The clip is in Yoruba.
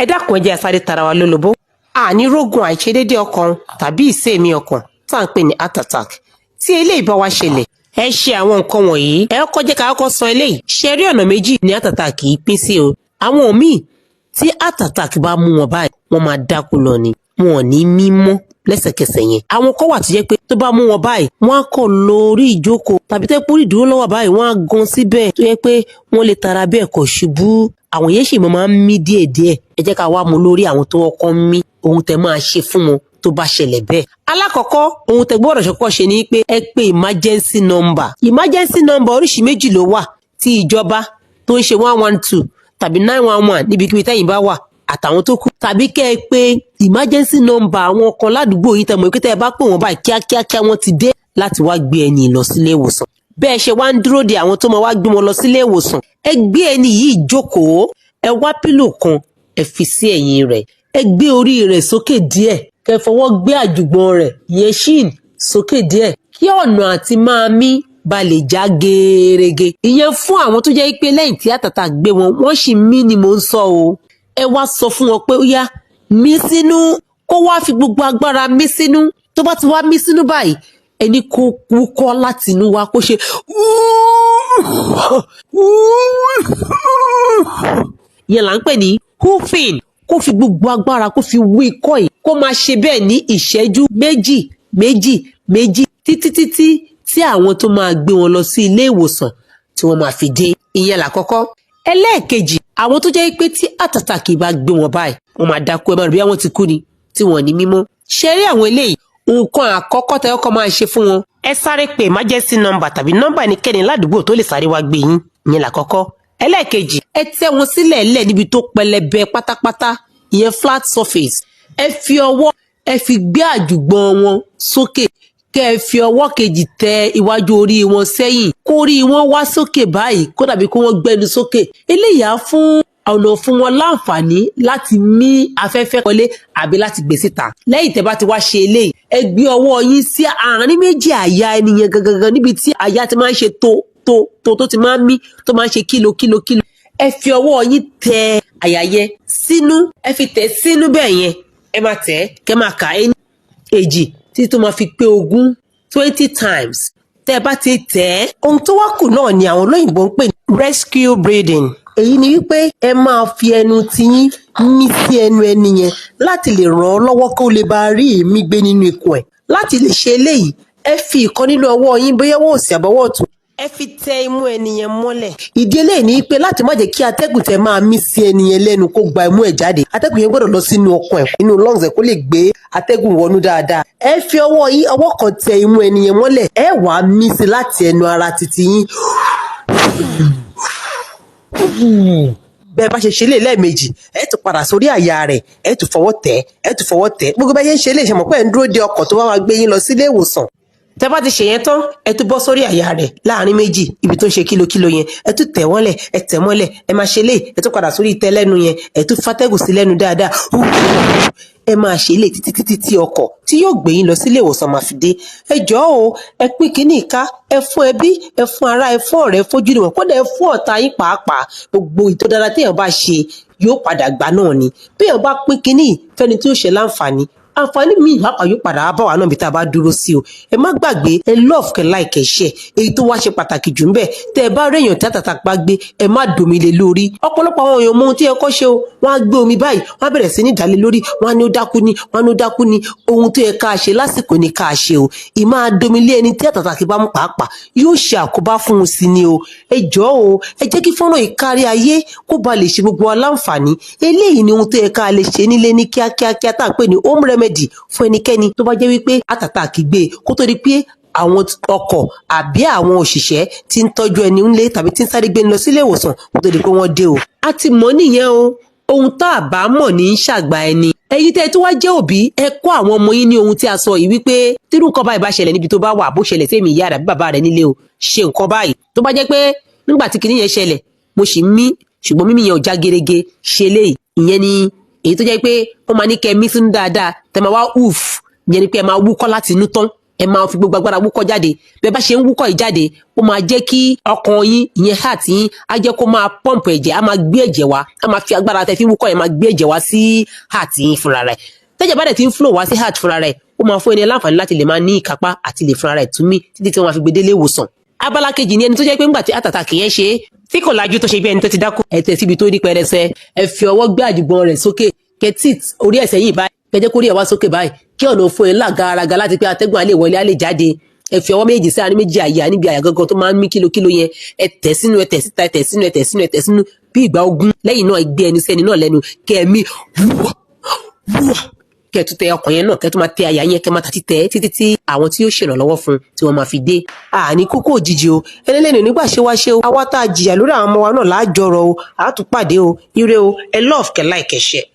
ẹ dákun ẹ jẹ́ a sáré tara wa lólobó. àní rógun àìṣedéédé ọkàn tàbí ìséèmí ọkàn tá à ń pè ní heart attack tí eléyìí bá wá ṣẹlẹ̀ ẹ ṣe àwọn nǹkan wọ̀nyí. ẹ kọ́kọ́ jẹ́ ká kọ́kọ́ sọ eléyìí. ṣe rí ọ̀nà méjì ní heart attack kì í pín sí o. àwọn míì tí heart attack bá mú wọn báyìí wọ́n máa dákú lọ ni wọn ò ní mí mọ́ lẹ́sẹ̀kẹsẹ̀ yẹn. àwọn kan wà tó jẹ́ pé tó bá mú wọn báyìí wọ́n á kọ̀ lórí ìjókòó tàbí tẹ́ pórí ìdúró lọ́wọ́ báyìí wọ́n á gan síbẹ̀ tó yẹ pé wọ́n lè tara bẹ́ẹ̀ kọ̀ ṣubú. àwọn yẹn sì máa ń mí díẹ̀díẹ̀. ẹ jẹ́ ká wá mú lórí àwọn tó kọ́kọ́ ń mí ohun tẹ́ máa ṣe fún wọn tó bá ṣẹlẹ̀ bẹ́ẹ̀. alákọ̀ọ́kọ́ ohun tẹ́ gbọ́dọ̀ ṣọkọ́ ṣe ni pé ẹ pe emergency number. emergency number oríṣi méjì ló wà tí ìjọba tó ń ṣe 112 tàbí 911 níbikíbi tẹ́yìn bá wà àtàwọn tó kù. tàbí kẹ́ ẹ pé emergency number àwọn kan ládùúgbò yìí tẹ́ mọ̀ pé tẹ́ ẹ bá pè wọ́n báyìí kíákíá wọ́n ti dé láti wá gbé ẹni lọ sílé ìwòsàn. bẹ́ẹ̀ ṣe wá ń dúró de àwọn tó máa wá gbé wọn lọ sílé ìwòsàn. ẹ gbé ẹni yìí jókòó ẹ wá pílò kan ẹ fi sí ẹ̀yìn rẹ̀ ẹ gbé orí rẹ̀ sókè díẹ̀ kẹ́ fọwọ́ gbé àjùgbọ̀n rẹ̀ yẹn shin sókè díẹ̀ kí ọ̀nà àti máa mí ba lè já gerege. ìyẹn fún àwọn tó jẹ́ pé lẹ́yìn tí àtàtà gbé wọn wọ́n sì mí ni mò ń sọ o. ẹ wá sọ fún wọn pé ó yá mí sínú kó wá fi gbogbo agbára mí sínú. tó bá ti wá mí sínú báyìí ẹni kó wúkọ́ láti inú wa kó ṣe ìyẹn là ń pè ní hoofing. kó fi gbogbo agbára kó fi wú ikọ́ yìí kó máa ṣe bẹ́ẹ̀ ní ìṣẹ́jú méjì títí tí àwọn tó máa gbé wọn lọ sí ilé ìwòsàn tí wọ́n máa fi dé. ìyẹn làkọ́kọ́. ẹlẹ́ẹ̀kejì àwọn tó jẹ́ pé tí heart attack bá gbé wọn báyìí wọ́n máa dákú ẹ máa rò bí wọ́n ti kú ni tí wọ́n ní mímọ́. ṣe rí àwọn eléyìí nǹkan àkọ́kọ́ tẹ́ kọ́kọ́ máa ṣe fún wọn. ẹ sáré pé emergency number tàbí nọ́mbà ẹnikẹ́ni ládùúgbò tó lè sáré wá gbé yín. ìyẹn làkọ́kọ́. ẹlẹ́ẹ̀kejì ẹ tẹ́ wọn sílẹ̀ lẹ̀ níbi tó pẹlẹbẹ pátápátá ìyẹn flat surface. ẹ fi ọwọ́ ẹ fi gbé àjùgbọ̀n wọn sókè kẹ́ ẹ fi ọwọ́ kejì tẹ iwájú orí wọn sẹ́yìn kórí wọn wá sókè báyìí kó dàbí kó wọ́n gbẹ́nu sókè. eléyìí á fún ọ̀nà fún wọn láǹfààní láti mí afẹ́fẹ́ wọlé àbí láti gbé síta. lẹ́yìn tẹ́ bá ti wá ṣe eléyìí ẹ gbé ọwọ́ yín sí àárín méjì àyà ẹnìyẹn gangan níbi tí àyà ti máa ń ṣe tó ti máa ń mí tó máa ń ṣe kílò. ẹ fi ọwọ́ yín tẹ àyà yẹn sínú ẹ fi tẹ̀ sínú bẹ́ẹ̀ yẹn ẹ máa tẹ̀ kẹ́ máa kà ẹni èjì títí tó máa fi pé 20 times. tẹ́ ẹ bá ti tẹ̀ ẹ́ ohun tó wá kù náà ni àwọn olóyìnbó ń pè ní rescue breathing. èyí ni wípé ẹ máa fi ẹnu tiyín mí sí ẹnu ẹni yẹn láti lè ràn án lọ́wọ́ kó lè bá rí èémí gbé nínú ikùn ẹ̀. láti lè ṣe eléyìí ẹ fi ìkan nínú ọwọ́ yín bóyá ọwọ́ òsì àbọ̀wọ́ ọ̀tún ẹ fi tẹ imú ẹnìyẹn mọ́lẹ̀. ìdí eléyìí ni pé láti má jẹ́ kí atẹ́gùn tẹ máa mí sí ẹnìyẹn lẹ́nu kó gba imú ẹ̀ jáde. atẹ́gùn yẹn gbọ́dọ̀ lọ sínú ọkàn ẹ̀ nínú lungs ẹ̀ kó lè gbé atẹ́gùn wọnú dáadáa. ẹ fi ọwọ́ kan tẹ imú ẹnìyẹn mọ́lẹ̀ ẹ wàá mí sí láti ẹnu ara títí yín. bẹ́ẹ̀ bá ṣe ṣe lè lẹ́ẹ̀mejì ẹ tún padà sórí àyà rẹ̀ ẹ tún fọwọ́ tẹ̀ gbogbo bá yẹn ṣe lè ṣe mọ̀ pé ẹ̀ ń dúró de ọkọ̀ tó bá máa gbé yín lọ sílé ìwòsàn. tẹ́ bá ti ṣe yẹn tán ẹ tún bọ́ sórí àyà rẹ̀ láàrin méjì ibi tó ń ṣe kílò yẹn ẹ tún tẹ̀ wọ́lẹ̀ ẹ tẹ̀ mọ́lẹ̀ ẹ máa ṣe lè ẹ tún padà sórí ìtẹ́ lẹ́nu yẹn ẹ tún fàtẹ́gùn sí lẹ́nu dáadáa ẹ máa ṣe lè títí tí ọkọ̀ tí yóò gbé yín lọ sílé ìwòsàn máa fi dé. ẹ jọ̀ọ́ o ẹ pín kínní ìka ẹ fún ẹbí ẹ fún ará ẹ fún ọ̀rẹ́ fojú ni wọn kódà ẹ fún ọ̀tá yín pàápàá gbogbo ìtọ́ dáadáa téèyàn bá ṣe yóò padà gbà náà ni. bí èèyàn bá pín kínní fẹ́ni tí ó ṣe láǹfààní àǹfààní míì pàápàá yóò padà bá wa náà bí tá a bá dúró sí o. ẹ má gbàgbé ẹ love kẹ like ẹ share èyí tó wá ṣe pàtàkì jù ń bẹ tẹ ẹ bá rí èèyàn tí àtàtà bá gbé ẹ má domi lé lórí. ọ̀pọ̀lọpọ̀ àwọn èèyàn mọ ohun tí ẹ kọ́ ṣe o wọ́n á gbé omi báyìí wọ́n á bẹ̀rẹ̀ sí ní dálé lórí wọ́n á ní ó dákú ní ohun tó yẹ ká ṣe lásìkò ní ká ṣe o. ìmáa domi lé ẹni tí àtàtà kì bá mú pàápàá yóò ṣe àkóbá fún un sí ni o. ẹ jọ̀ọ́ o ẹ jẹ́ kí fọ́nrán yìí kárí ayé kó ba lè ṣe gbogbo wa láǹfààní. eléyìí ni ohun tó yẹ ká lè ṣe nílé ní kíákíá tá à ń pè ní home remedy fún ẹnikẹ́ni tó bá jẹ́ wípé àtàtà kì gbé kó tó di pé àwọn ọkọ̀ àbí àwọn òṣìṣẹ́ tí ń tọ́jú ẹni ńlé tàbí tí ń sáré gbé lọ sílé ìwòsàn kó tó di pé wọ́n dé o. a ti mọ̀ nìyẹn o ohun tá a bá mọ̀ ní í ṣàgbà ẹni. ẹ̀yin tẹ́ tó wá jẹ́ òbí ẹ kọ́ àwọn ọmọ yín ní ohun tí a sọ yìí wípé tírú nǹkan báyìí bá ṣẹlẹ̀ níbi tó bá wà bó ṣẹlẹ̀ sí èmi ìyá rẹ̀ àbí bàbá rẹ̀ nílé o ṣe nǹkan báyìí. tó bá jẹ́ pé nígbà tí kinní yẹn ṣẹlẹ̀ mo sì ń mí ṣùgbọ́n mímí yẹn ò já gerege ṣe léyìí ìyẹn ni èyí tó jẹ́ pé wọ́n máa ní kẹ́ mí sínú dáadáa tẹ́ máa wá ìyẹn ni pé ẹ máa wúkọ́ láti inú tán ẹ máa fi gbogbo agbára wúkọ́ jáde bẹ́ẹ̀ bá ṣe ń wúkọ́ yìí jáde ó máa jẹ́ kí ọkàn yín ìyẹn heart yín á jẹ́ kó máa pọ́ǹpù ẹ̀jẹ̀ á máa gbé ẹ̀jẹ̀ wá á máa fi agbára tẹ́ fi wúkọ́ yẹn máa gbé ẹ̀jẹ̀ wá sí heart yín fúnra rẹ̀ tẹ́jẹ̀ bá dẹ̀ ti ń flow wá sí heart fúnra rẹ̀ ó máa fún ẹni láǹfààní láti lè máa ní ìkápá àti lè fúnra rẹ̀ tún mí títí tí wọ́n máa fi gbé délé ìwòsàn. Abala kejì ni ẹni tó jẹ́ pé ńgbà tí heart attack yẹn ṣe tí kò lajú tó ṣe bí ẹni tó ti dákú ẹ tẹ̀ síbi tó rí pẹrẹsẹ ẹ fi ọwọ́ gbé àjùgbọ̀n rẹ̀ sókè kẹtí orí ẹsẹ̀ yìí báyìí kẹjẹ kórìí ẹ wá sókè báyìí kí ọ̀nà òfin ẹ̀ lágaraga láti pé atẹ́gùn á lè wọlé á lè jáde ẹ fi ọwọ́ méjì sí àárín méjì àyà níbi àyà gangan tó máa ń mí kílókíló yẹn ẹ tẹ̀ sínú ẹ tẹ̀ síta ẹ tẹ̀ sínú ẹ tẹ̀ sínú ẹ tẹ̀ sínú bí ìgbà ogun lẹ́yìn náà ẹ gbé ẹni sí ẹni náà lẹ́nu kẹ́ẹ̀mí wúwà wúwà kẹ́ẹ̀tú tẹ ọkàn yẹn náà kẹ́ẹ̀tú máa tẹ àyà yẹn kẹ́ẹ̀ máa tàti tẹ̀ títí tí àwọn tí yóò ṣèrànlọ́wọ́ fún tí wọ́n máa fi dé. Àní kókó òjijì o ẹlẹ́lẹ́nu nígbà ṣe wá ṣe o àwa tá a jìyà lórí àwọn ọmọ wa náà láàjọrọ̀ o àátúpàdé o ire o ẹ love kẹ́ like kẹ́ share.